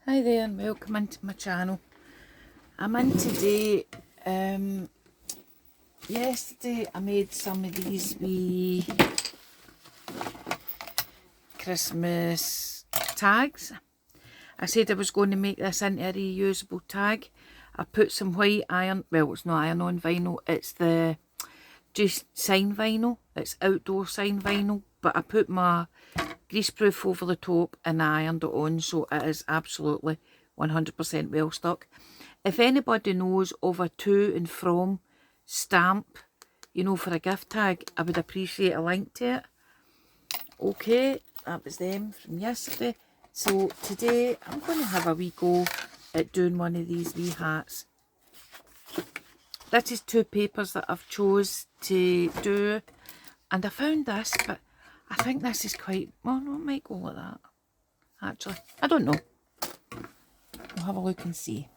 Hi there and welcome into my channel. I'm in today. Yesterday I made some of these wee Christmas tags. I said I was going to make this into a reusable tag. I put some white iron, well it's not iron-on vinyl, it's the just sign vinyl, it's outdoor sign vinyl, but I put my greaseproof over the top and I ironed it on, so it is absolutely 100% well stuck. If anybody knows of a to and from stamp, you know, for a gift tag, I would appreciate a link to it. Okay, that was them from yesterday. So today I'm going to have a wee go at doing one of these wee hats. This is two papers that I've chose to do, and I found this, but I think this is quite, well no, it might go like that actually, I don't know, we'll have a look and see.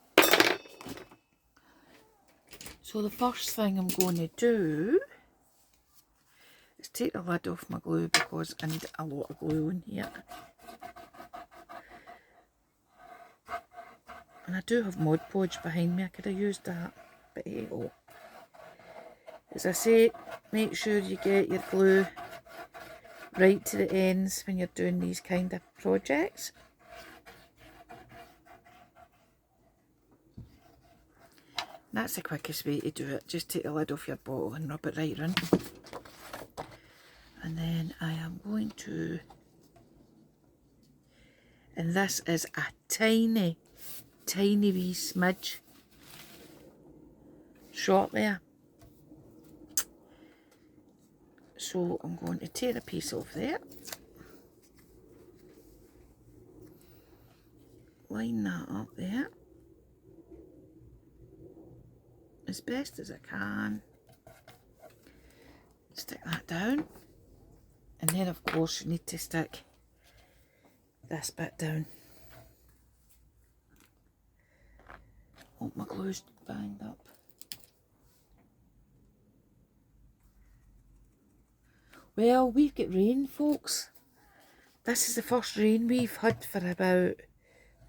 So the first thing I'm going to do is take the lid off my glue because I need a lot of glue on here. And I do have Mod Podge behind me, I could have used that, but hey oh. As I say, make sure you get your glue right to the ends when you're doing these kind of projects. That's the quickest way to do it. Just take the lid off your bottle and rub it right in. And then I am going to, and this is a tiny, tiny wee smidge short there. So I'm going to tear a piece off there. Line that up there as best as I can. Stick that down. And then of course you need to stick this bit down. Oh, my glue's banged up. Well, we've got rain, folks. This is the first rain we've had for about,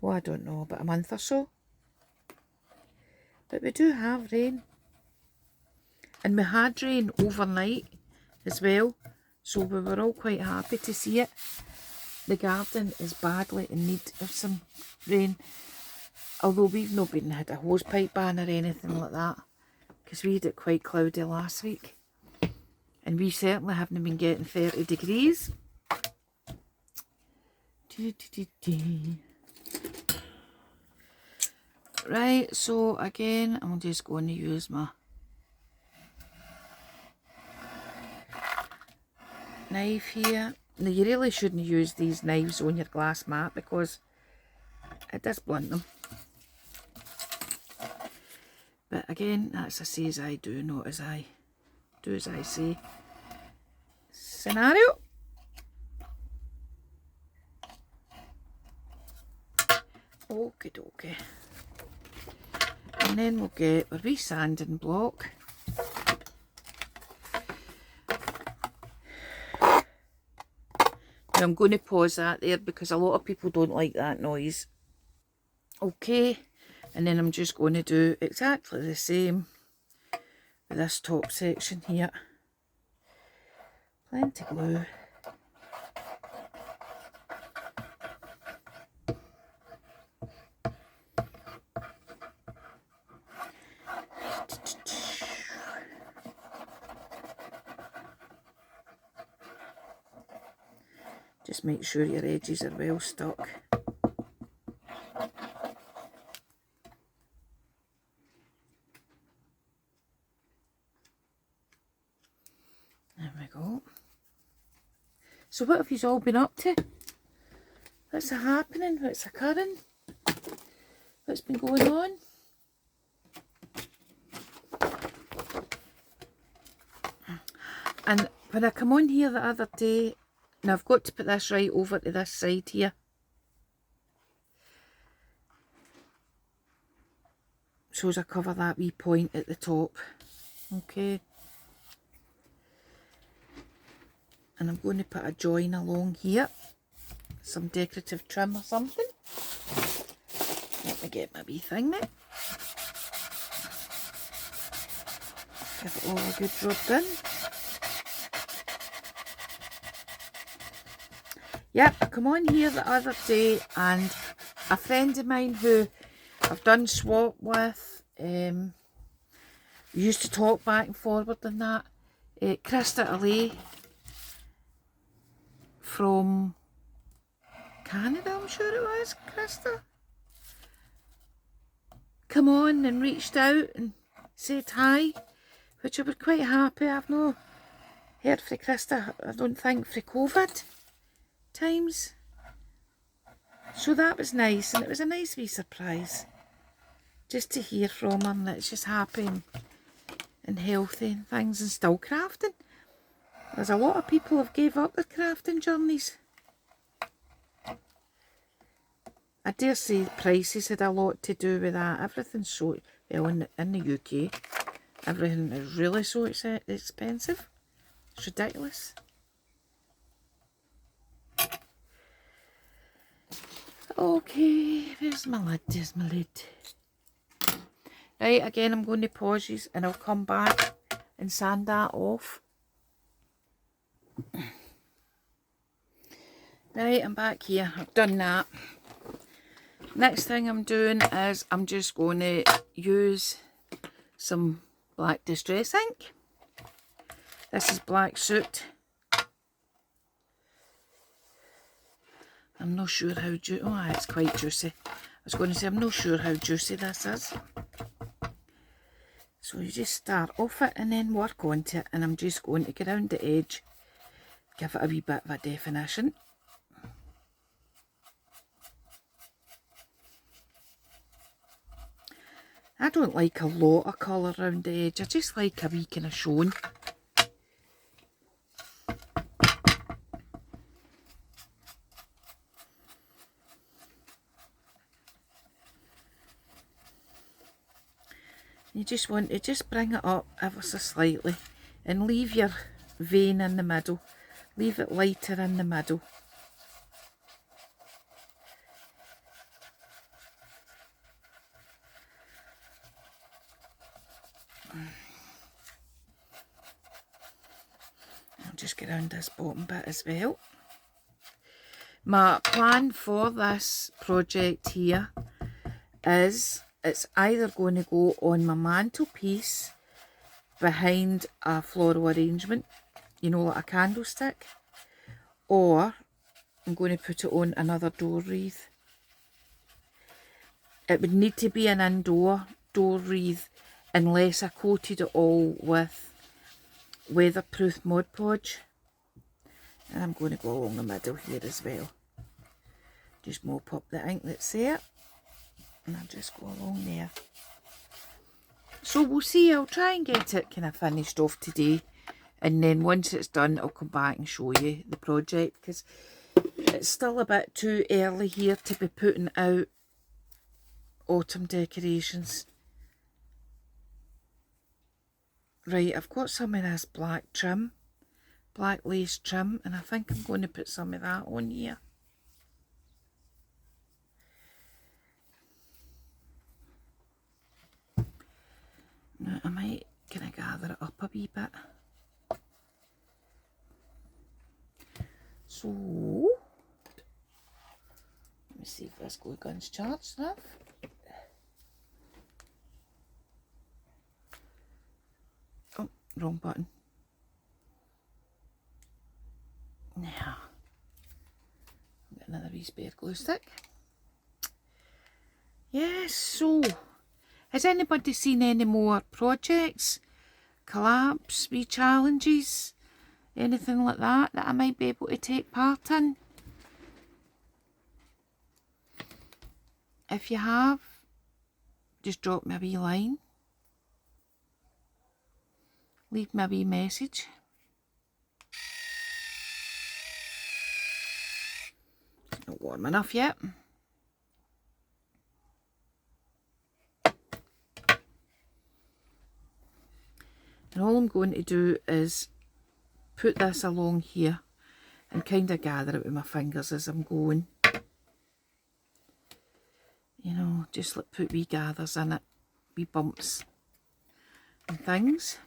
well, I don't know, about a month or so. But we do have rain. And we had rain overnight as well. So we were all quite happy to see it. The garden is badly in need of some rain. Although we've not been had a hosepipe ban or anything like that. Because we had it quite cloudy last week. And we certainly haven't been getting 30 degrees. Right, so again, I'm just going to use my knife here. Now you really shouldn't use these knives on your glass mat because it does blunt them. But again, that's a say as I do, not as I do as I say scenario. Okie dokie. And then we'll get a wee sanding block. Now I'm going to pause that there because a lot of people don't like that noise. Okay, and then I'm just going to do exactly the same with this top section here. Plenty glue. Just make sure your edges are well stuck. There we go. So what have you all been up to? What's happening? What's occurring? What's been going on? And when I come on here the other day, now I've got to put this right over to this side here. So as I cover that wee point at the top. Okay. And I'm going to put a join along here. Some decorative trim or something. Let me get my wee thing now. Give it all a good rub in. Yep, I come on here the other day and a friend of mine who I've done swap with, used to talk back and forward and that, Krista Alley from Canada, I'm sure it was, Krista, come on and reached out and said hi, which I was quite happy. I've not heard from Krista, I don't think, for COVID times. So that was nice, and it was a nice wee surprise just to hear from her, and it's just happy and healthy and things, and still crafting. There's a lot of people have gave up their crafting journeys. I dare say prices had a lot to do with that. Everything's so, well, in the UK, everything is really so expensive. It's ridiculous. Okay, where's my lid? There's my lid. Right, again, I'm going to pause these and I'll come back and sand that off. Right, I'm back here. I've done that. Next thing I'm doing is I'm just going to use some black distress ink. This is Black Soot. I'm not sure how juicy. Oh, it's quite juicy. I was going to say I'm not sure how juicy this is. So you just start off it and then work onto it, and I'm just going to get around the edge, give it a wee bit of a definition. I don't like a lot of colour around the edge, I just like a wee kind of shone. You just want to just bring it up ever so slightly and leave your vein in the middle. Leave it lighter in the middle. I'll just get around this bottom bit as well. My plan for this project here is it's either going to go on my mantelpiece behind a floral arrangement, you know, like a candlestick, or I'm going to put it on another door wreath. It would need to be an indoor door wreath unless I coated it all with weatherproof Mod Podge. And I'm going to go along the middle here as well. Just mop up the ink that's there. And I'll just go along there. So we'll see, I'll try and get it kind of finished off today. And then once it's done, I'll come back and show you the project. Because it's still a bit too early here to be putting out autumn decorations. Right, I've got some of this black trim. Black lace trim. And I think I'm going to put some of that on here. Now, I might kind of gather it up a wee bit. So, let me see if this glue gun's charged enough. Oh, wrong button. Now, get another wee spare glue stick. Yes, so, has anybody seen any more projects, collabs, wee challenges, anything like that I might be able to take part in? If you have, just drop me a wee line. Leave me a wee message. It's not warm enough yet. And all I'm going to do is put this along here and kind of gather it with my fingers as I'm going. you know, just like put wee gathers in it, wee bumps and things.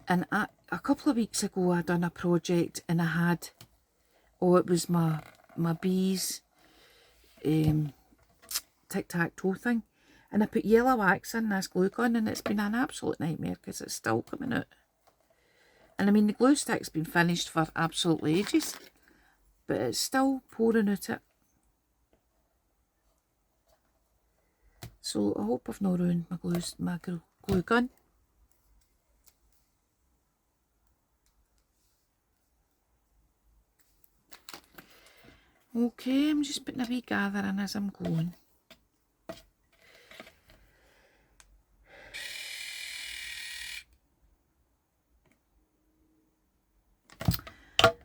And a couple of weeks ago I done a project and I had, it was my bees tic-tac-toe thing, and I put yellow wax in this glue gun, and it's been an absolute nightmare because it's still coming out. And I mean, the glue stick's been finished for absolutely ages, but it's still pouring out it. So I hope I've not ruined my glue gun. Okay, I'm just putting a wee gather in as I'm going.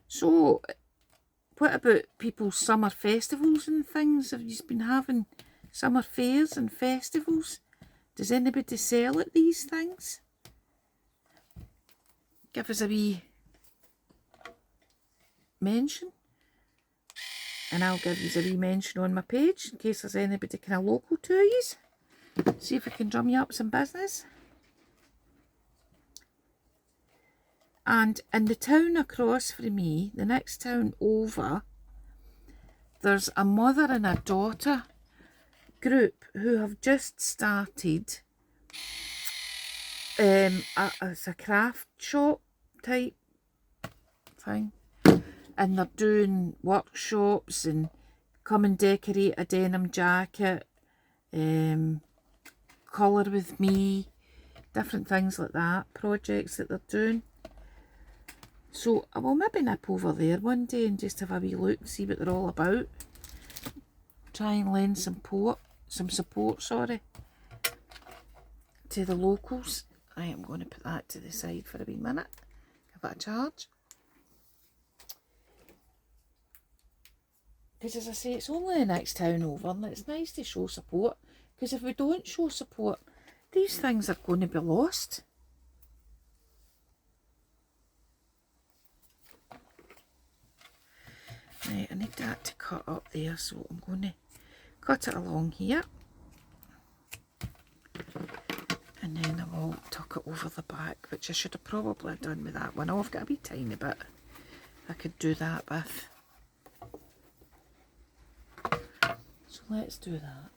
So, what about people's summer festivals and things? Have you been having summer fairs and festivals? Does anybody sell at these things? Give us a wee mention. And I'll give you a wee mention on my page in case there's anybody kind of local to you. See if I can drum you up some business. And in the town across from me, the next town over, there's a mother and a daughter group who have just started it's a craft shop type thing, and they're doing workshops and come and decorate a denim jacket, colour with me, different things like that, projects that they're doing. So I will maybe nip over there one day and just have a wee look, see what they're all about. Try and lend some support, to the locals. I am going to put that to the side for a wee minute. Give it a charge. Because as I say, it's only the next town over, and it's nice to show support. Because if we don't show support, these things are going to be lost. Right, I need that to cut up there, so I'm going to cut it along here. And then I will tuck it over the back, which I should have probably done with that one. Oh, I've got a wee tiny bit I could do that with. So let's do that.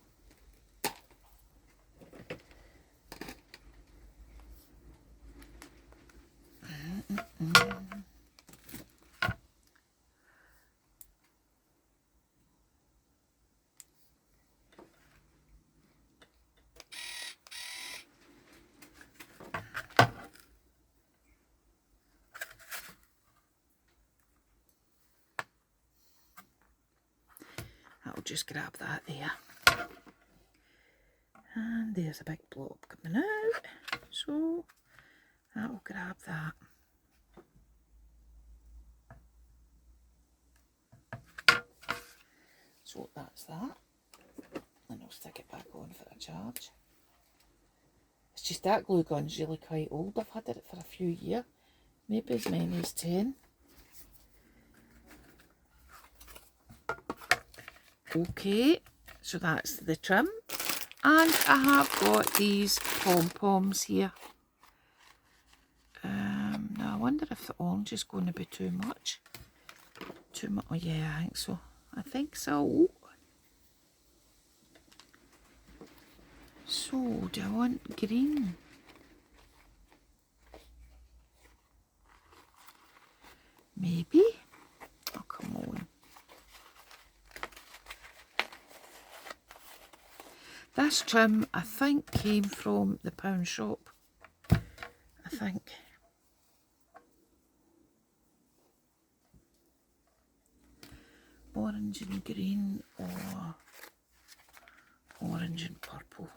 I'll just grab that there. And there's a big blob coming out. So I'll grab that. So that's that. And I'll stick it back on for a charge. It's just that glue gun's really quite old. I've had it for a few years. Maybe as many as 10. Okay, so that's the trim. And I have got these pom-poms here. Now I wonder if the orange is going to be too much. Oh yeah, I think so. I think so. So, do I want green? Maybe. Oh, come on. This trim, I think, came from the pound shop. I think. Orange and green, or orange and purple.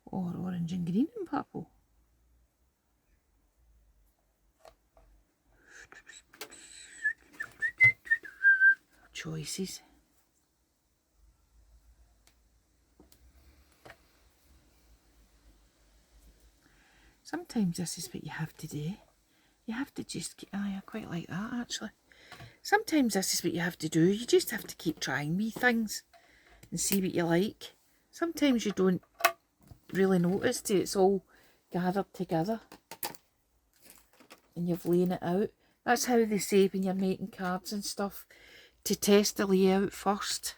Or orange and green and purple. Choices. Sometimes this is what you have to do. You have to just, I quite like that actually. Sometimes this is what you have to do. You just have to keep trying wee things and see what you like. Sometimes you don't really notice till it's all gathered together and you've laid it out. That's how they say when you're making cards and stuff, to test the layout first.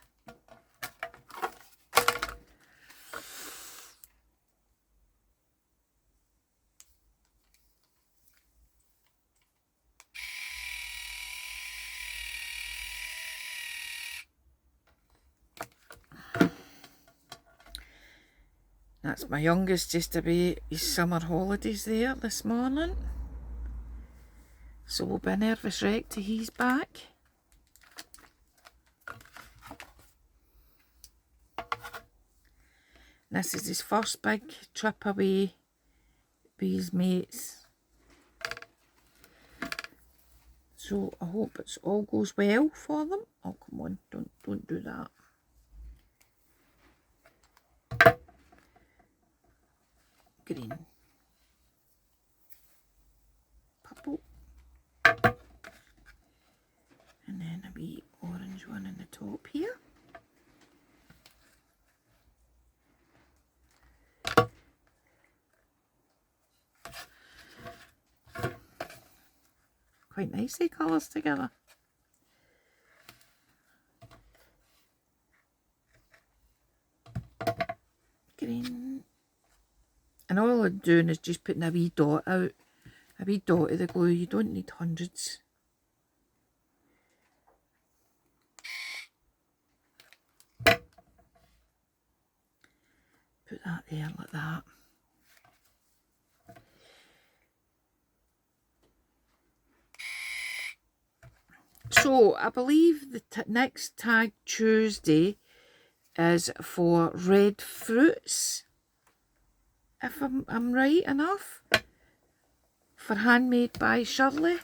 That's my youngest just away his summer holidays there this morning. So we'll be a nervous wreck till he's back. This is his first big trip away with his mates. So I hope it all goes well for them. Oh, come on, don't do that. Green. Purple. And then a wee orange one in the top here. Quite nicely colours together. Green. And all I'm doing is just putting a wee dot out. A wee dot of the glue. You don't need hundreds. Put that there like that. So I believe the next Tag Tuesday is for red fruits, if I'm right enough, for Handmade by Shirley,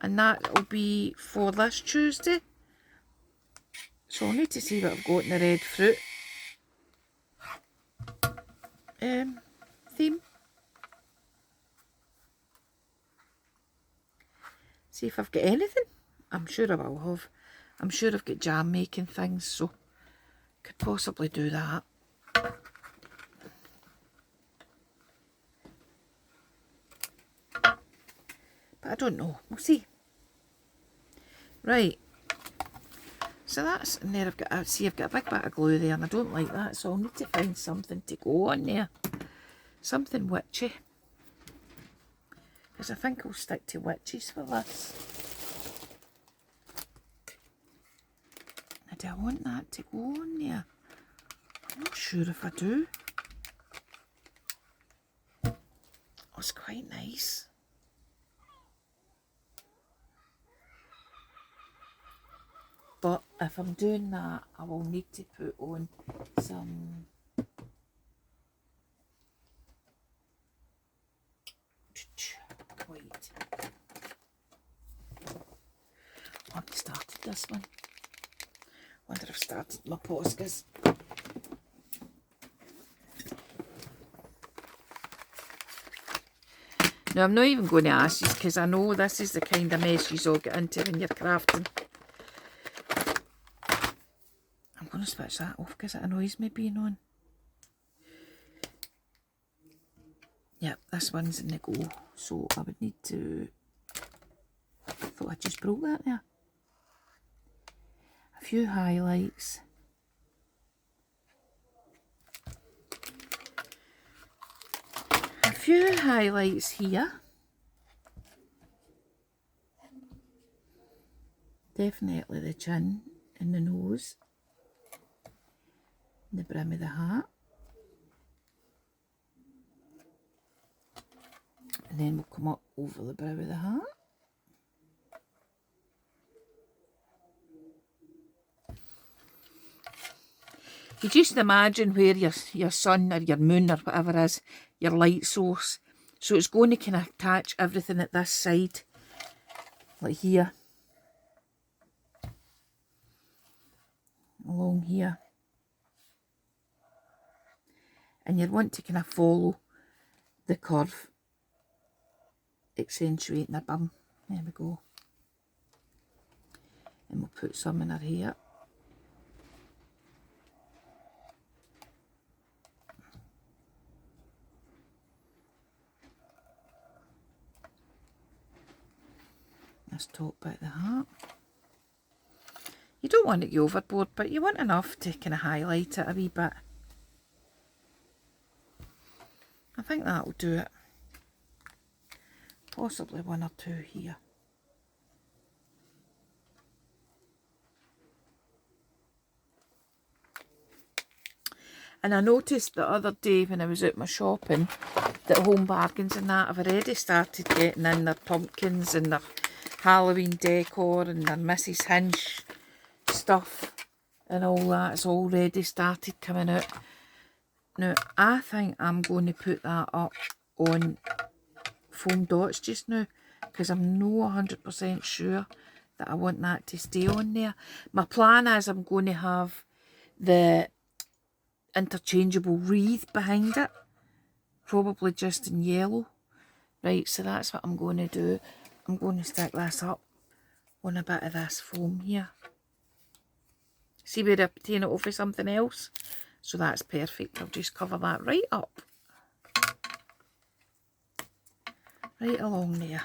and that will be for this Tuesday. So I need to see what I've got in the red fruit theme. See if I've got anything. I'm sure I will have. I'm sure I've got jam making things, so could possibly do that. But I don't know. We'll see. Right. So that's in there. I've got a big bit of glue there, and I don't like that, so I'll need to find something to go on there. Something witchy. Because I think I'll stick to witches for this. Now, do I want that to go on there? I'm not sure if I do. Oh, it's quite nice. But if I'm doing that, I will need to put on some white. I haven't started this one. Wonder if I've started my Poscas. Now, I'm not even going to ask you because I know this is the kind of mess you all get into when you're crafting. I'm going to switch that off because it annoys me being on. Yep, this one's in the go, so I would need to... I thought I just broke that there. A few highlights. A few highlights here. Definitely the chin and the nose. And the brim of the hat. And then we'll come up over the brow of the hat. You just imagine where your sun or your moon or whatever is, your light source. So it's going to kind of attach everything at this side, like here, along here. And you want to kind of follow the curve accentuating her bum. There we go. And we'll put some in her hair. This top bit of the hat. You don't want to go overboard, but you want enough to kind of highlight it a wee bit. I think that'll do it. Possibly one or two here. And I noticed the other day when I was out my shopping that Home Bargains and that have already started getting in their pumpkins and their Halloween decor and their Mrs. Hinch stuff and all that. It's already started coming out. Now, I think I'm going to put that up on foam dots just now because I'm no 100% sure that I want that to stay on there. My plan is I'm going to have the interchangeable wreath behind it, probably just in yellow. Right, so that's what I'm going to do. I'm going to stick this up on a bit of this foam here. See where I'm taking it over something else? So that's perfect. I'll just cover that right up. Right along there.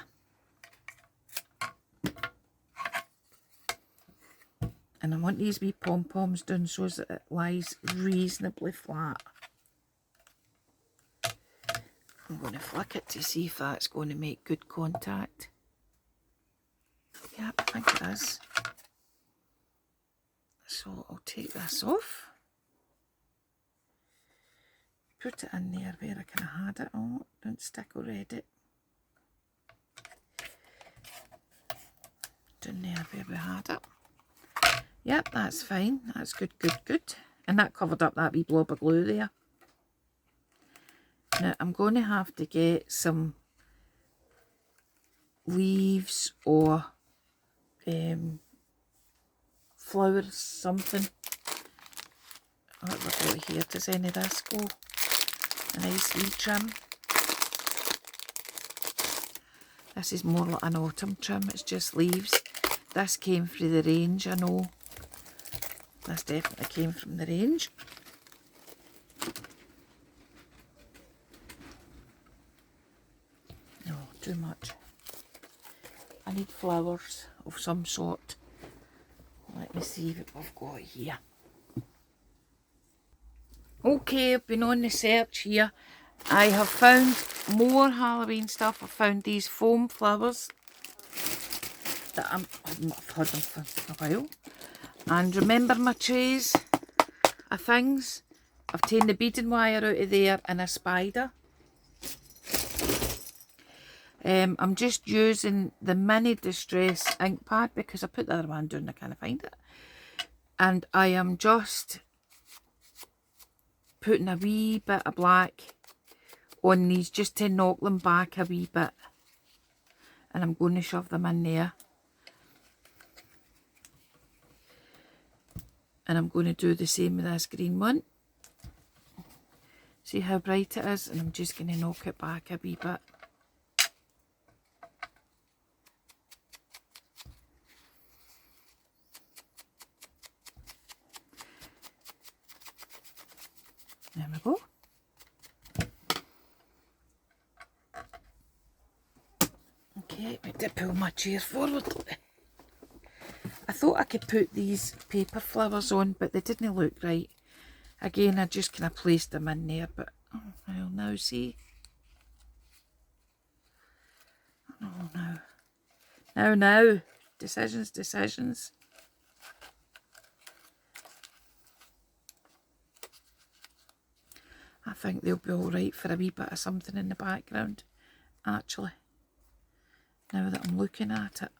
And I want these wee pom-poms done so that it lies reasonably flat. I'm going to flick it to see if that's going to make good contact. Yep, I think it is. So I'll take this off. Put it in there where I kind of had it. Oh, don't stick already. Down there where we had it. Yep, that's fine. That's good, good, good. And that covered up that wee blob of glue there. Now, I'm going to have to get some leaves or flowers, something. What have I got here? Does any of this go? A nice wee trim. This is more like an autumn trim. It's just leaves. This came through the range, I know. This definitely came from the range. No, too much. I need flowers of some sort. Let me see what we've got here. Okay, I've been on the search here. I have found more Halloween stuff. I've found these foam flowers that I've had them for a while. And remember my trays of things? I've taken the beading wire out of there and a spider. I'm just using the mini distress ink pad because I put the other one down and I can't find it. And I am just putting a wee bit of black on these just to knock them back a wee bit. And I'm going to shove them in there. And I'm going to do the same with this green one. See how bright it is? And I'm just going to knock it back a wee bit. There we go. Okay, I did pull my chair forward. I thought I could put these paper flowers on, but they didn't look right. Again, I just kind of placed them in there, but oh, I'll now see. Oh no. Now. Decisions, decisions. I think they'll be alright for a wee bit of something in the background, actually. Now that I'm looking at it.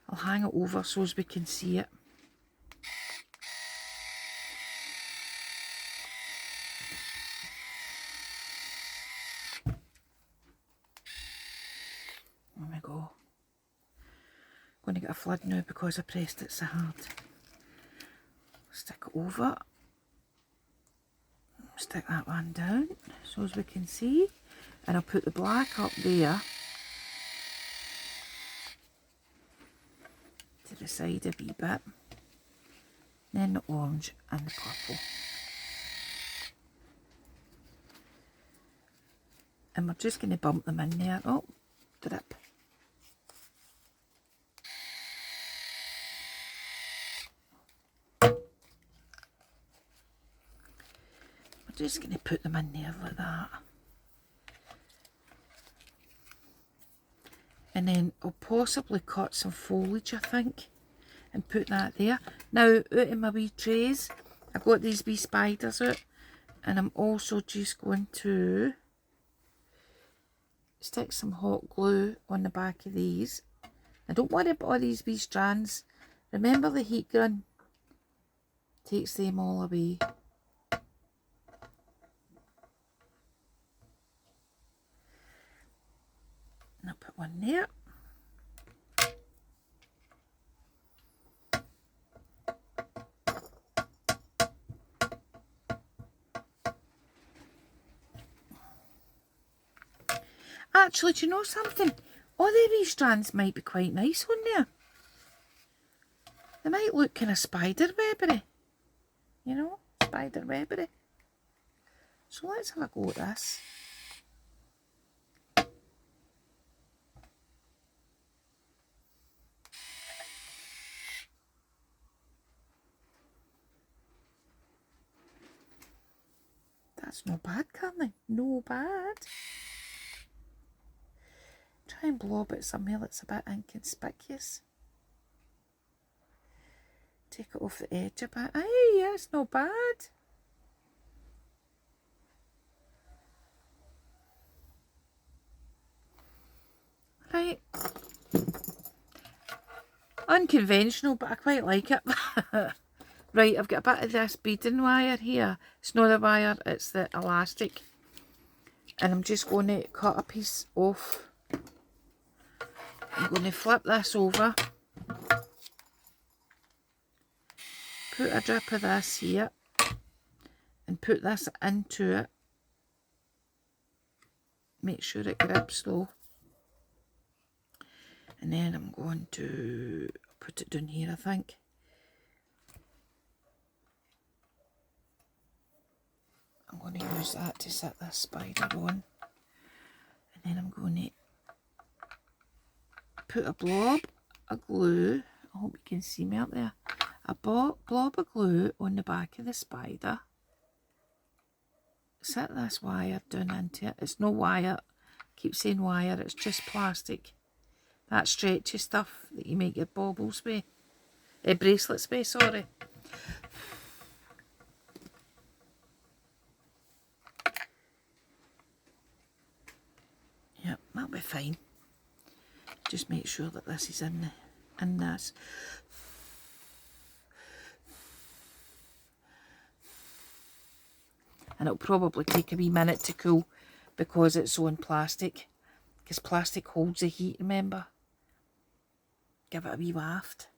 I'll hang it over so as we can see it. There we go. I'm going to get a flood now because I pressed it so hard. Stick it over. Stick that one down so as we can see. And I'll put the black up there the side a wee bit. Then the orange and the purple. And we're just going to bump them in there. Oh, drip. We're just going to put them in there like that. And then I'll possibly cut some foliage, I think, and put that there. Now, out in my wee trays, I've got these wee spiders out, and I'm also just going to stick some hot glue on the back of these. Now, don't worry about all these wee strands. Remember, the heat gun takes them all away. And I'll put one there. Actually, do you know something? All the wee strands might be quite nice on there. They might look kind of spider webbery. You know, spider webbery. So let's have a go at this. That's not bad, Carly. No bad. Try and blob it somewhere that's a bit inconspicuous. Take it off the edge a bit. Aye, yeah, it's not bad. Right. Unconventional, but I quite like it. Right, I've got a bit of this beading wire here. It's not the wire, it's the elastic. And I'm just going to cut a piece off. I'm going to flip this over. Put a drip of this here. And put this into it. Make sure it grips though. And then I'm going to put it down here, I think. I'm going to use that to set this spider on. And then I'm going to put a blob of glue. I hope you can see me up there. A blob of glue on the back of the spider. Set this wire down into it. It's no wire. I keep saying wire, it's just plastic. That stretchy stuff that you make your baubles with. Bracelets with, sorry. Yep, that'll be fine. Just make sure that this is in this. And it'll probably take a wee minute to cool because it's on plastic. Because plastic holds the heat, remember? Give it a wee waft.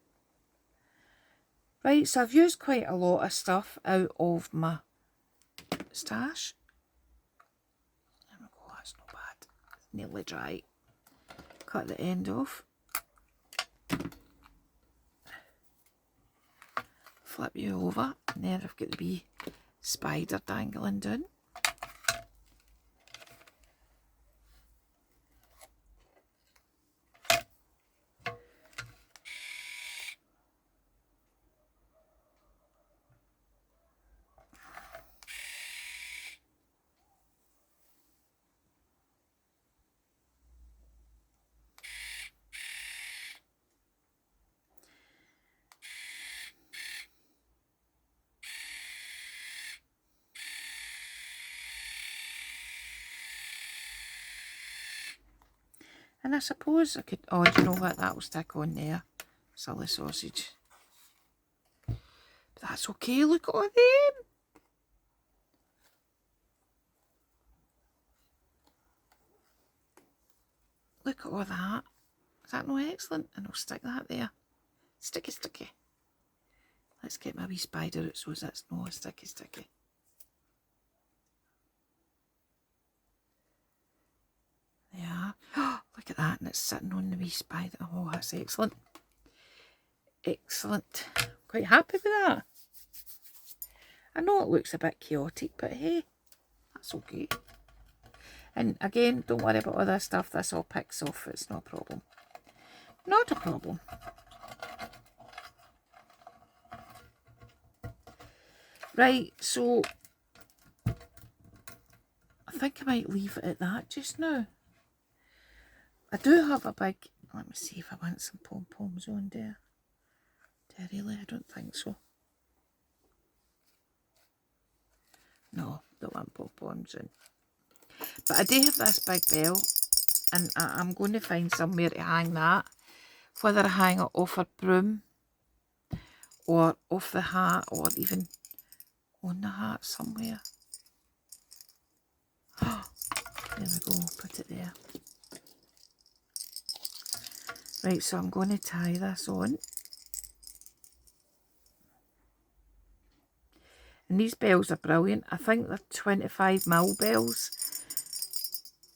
Right, so I've used quite a lot of stuff out of my stash. There we go, that's not bad. It's nearly dry. Cut the end off. Flip you over, and there I've got the wee spider dangling down. And I suppose I could, oh, do you know what, that will stick on there. Silly sausage. But that's okay, look at all them. Look at all that. Is that not excellent? And I'll stick that there. Sticky, sticky. Let's get my wee spider out so that's not sticky, sticky. There. Oh, look at that, and it's sitting on the wee spider. Oh, that's excellent. Excellent. Quite happy with that. I know it looks a bit chaotic, but hey, that's okay. And again, don't worry about all this stuff. This all picks off. It's no problem. Not a problem. Right, so I think I might leave it at that just now. I do have a big... Let me see if I want some pom-poms on there. Do I really? I don't think so. No, don't want pom-poms in. But I do have this big bell, and I'm going to find somewhere to hang that. Whether I hang it off a broom, or off the hat, or even on the hat somewhere. There we go, put it there. Right, so I'm going to tie this on. And these bells are brilliant. I think they're 25mm bells.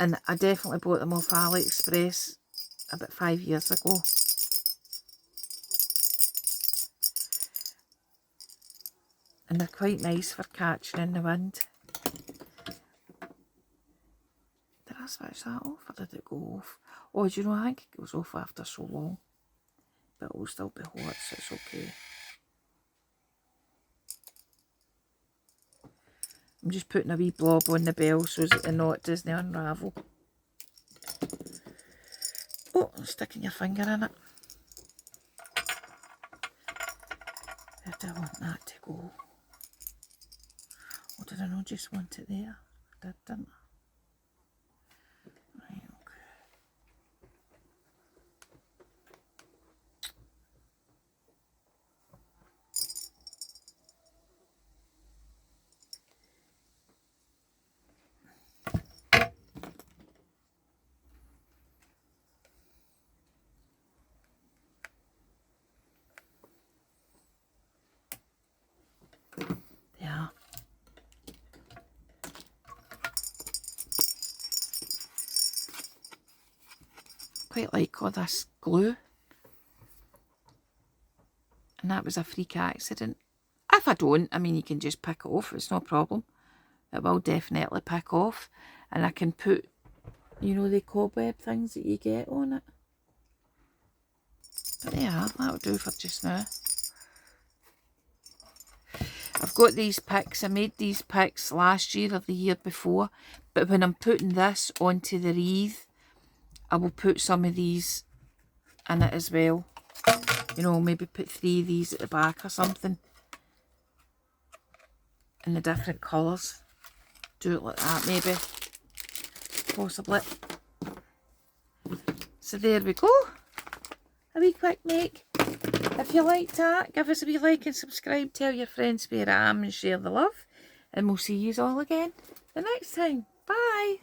And I definitely bought them off AliExpress about 5 years ago. And they're quite nice for catching in the wind. Did I switch that off or did it go off? Oh, do you know, I think it goes off after so long. But it will still be hot, so it's okay. I'm just putting a wee blob on the bell so that the knot doesn't unravel. Oh, sticking your finger in it. Where do I want that to go? Or did I not just want it there? I did, didn't I? Right, okay. Yeah. Quite like all this glue. And that was a freak accident. If I don't, I mean, you can just pick it off. It's no problem. It will definitely pick off. And I can put, you know, the cobweb things that you get on it. But yeah, that'll do for just now. I've got these picks. I made these picks last year or the year before. But when I'm putting this onto the wreath, I will put some of these in it as well. You know, maybe put 3 of these at the back or something. In the different colours. Do it like that maybe. Possibly. So there we go. A wee quick make. If you liked that, give us a wee like and subscribe. Tell your friends where I am and share the love. And we'll see you all again the next time. Bye.